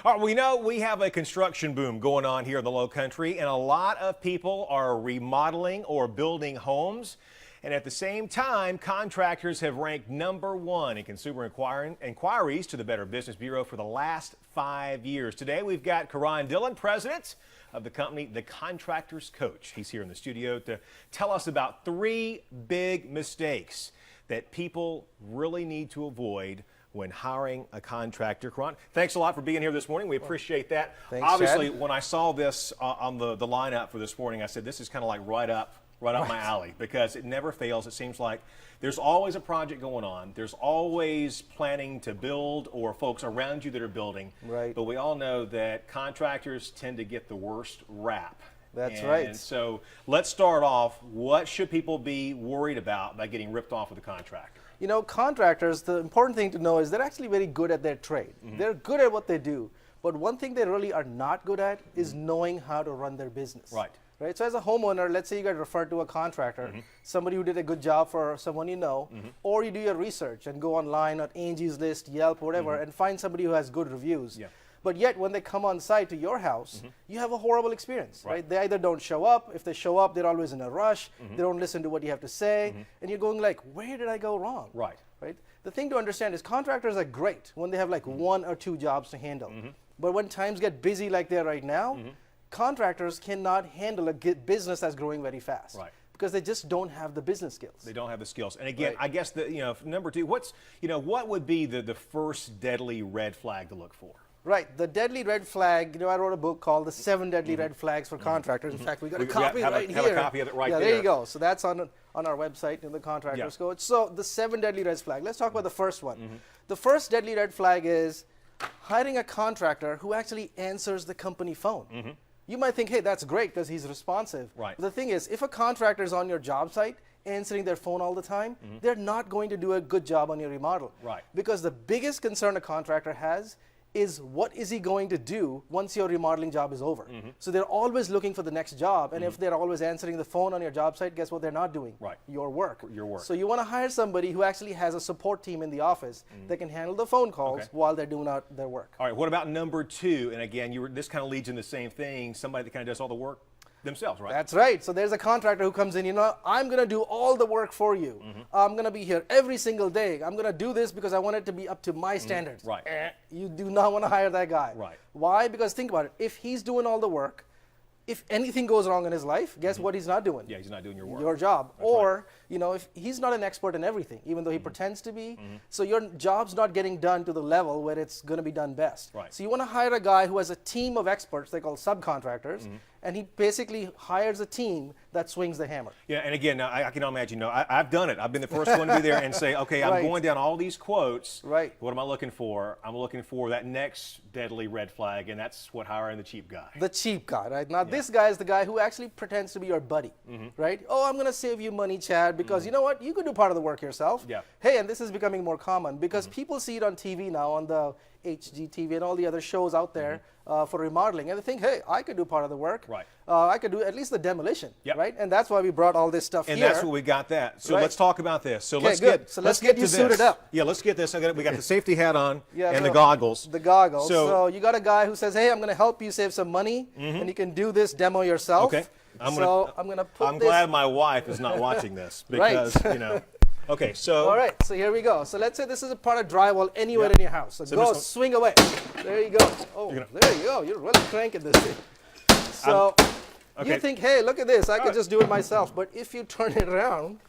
All right, we know we have a construction boom going on here in the Low Country, and a lot of people are remodeling or building homes. And at the same time, contractors have ranked #1 in consumer inquiries to the Better Business Bureau for the last 5 years. Today, we've got Karan Dillon, president of the company, the Contractor Coach. He's here in the studio to tell us about 3 big mistakes that people really need to avoid when hiring a contractor. Karan, thanks a lot for being here this morning. We appreciate that. Thanks, Obviously, Chad. when I saw this on the lineup for this morning, I said this is kind of like right up my alley, because it never fails. It seems like there's always a project going on. There's always planning to build or folks around you that are building. Right. But we all know that contractors tend to get the worst rap. That's right. And so let's start off. What should people be worried about by getting ripped off with a contractor? You know, contractors, the important thing to know is they're actually very good at their trade. They're good at what they do. But one thing they really are not good at is knowing how to run their business. Right. Right. So as a homeowner, let's say you got referred to a contractor, somebody who did a good job for someone you know, or you do your research and go online on Angie's List, Yelp, whatever, and find somebody who has good reviews. Yeah. But yet, when they come on site to your house, you have a horrible experience, right? They either don't show up. If they show up, they're always in a rush. They don't listen to what you have to say. And you're going like, where did I go wrong? Right. Right? The thing to understand is contractors are great when they have like 1 or 2 jobs to handle. But when times get busy like they're right now, contractors cannot handle a business that's growing very fast. Right. Because they just don't have the business skills. They don't have the skills. And again, Right. I guess that, number 2, what would be the first deadly red flag to look for? Right, the deadly red flag, I wrote a book called The 7 Deadly Red Flags for Contractors. In fact, we got a copy right here. Have a copy of it right there. Yeah, there you go. So that's on our website, in the Contractor Coach. So the 7 deadly red flags. Let's talk about the first one. The first deadly red flag is hiring a contractor who actually answers the company phone. You might think, hey, that's great because he's responsive. Right. But the thing is, if a contractor is on your job site answering their phone all the time, they're not going to do a good job on your remodel. Right. Because the biggest concern a contractor has is what is he going to do once your remodeling job is over. So they're always looking for the next job, and if they're always answering the phone on your job site, guess what they're not doing? Right. Your work. Your work. So you want to hire somebody who actually has a support team in the office that can handle the phone calls while they're doing out their work. All right, what about number 2? And again, this kind of leads in the same thing, somebody that kind of does all the work themselves, right? That's right. So there's a contractor who comes in, I'm going to do all the work for you. I'm going to be here every single day. I'm going to do this because I want it to be up to my standards. Right. You do not want to hire that guy. Right. Why? Because think about it. If he's doing all the work, if anything goes wrong in his life, guess what he's not doing? Yeah, he's not doing your work. Your job. That's or, if he's not an expert in everything, even though he pretends to be, so your job's not getting done to the level where it's going to be done best. Right. So you want to hire a guy who has a team of experts, they call subcontractors, and he basically hires a team that swings the hammer. Yeah, and again, now, I can imagine, I've done it. I've been the first one to be there and say, okay, I'm Right. going down all these quotes. Right. What am I looking for? I'm looking for that next deadly red flag, and that's what hiring the cheap guy. The cheap guy, right? Now, this guy is the guy who actually pretends to be your buddy, right? Oh, I'm going to save you money, Chad, because you know what? You could do part of the work yourself. Yeah. Hey, and this is becoming more common because people see it on TV now, on the HGTV and all the other shows out there for remodeling, and they think, hey, I could do part of the work. Right. I could do at least the demolition, Yep. right? And that's why we brought all this stuff And here. that's what we got that. So Right. let's talk about this. So Okay, let's good. get So let's get to you this. suited up. Yeah, let's get this. We got the safety hat on and the so goggles. The goggles. So- So you got a guy who says, hey, I'm going to help you save some money, and you can do this demo yourself. Okay. I'm going to put I'm this. glad my wife is not watching this Right. because, Okay, so. All right, so here we go. So let's say this is a part of drywall anywhere Yep. in your house. So, So go, this one- swing away. There you go. Oh, there you go. You're really cranking this thing. So okay. you think, hey, look at this. I could right. just do it myself. But if you turn it around,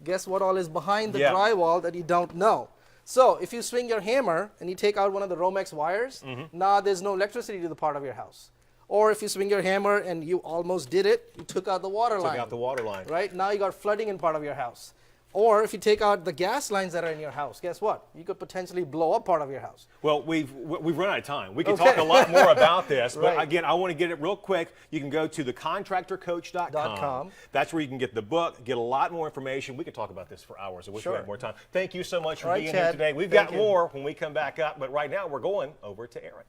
guess what all is behind the Yeah. drywall that you don't know? So if you swing your hammer and you take out one of the Romex wires, now there's no electricity to the part of your house. Or if you swing your hammer and you almost did it, you took out the water line. Took out the water line. Right? Now you got flooding in part of your house. Or if you take out the gas lines that are in your house, guess what? You could potentially blow up part of your house. Well, we've run out of time. We can Okay. talk a lot more about this, but Right. again, I want to get it real quick. You can go to thecontractorcoach.com. That's where you can get the book, get a lot more information. We could talk about this for hours. I wish we Sure. had more time. Thank you so much for All right, being here Chad. today. We've Thank got you. more when we come back up, but right now we're going over to Aaron.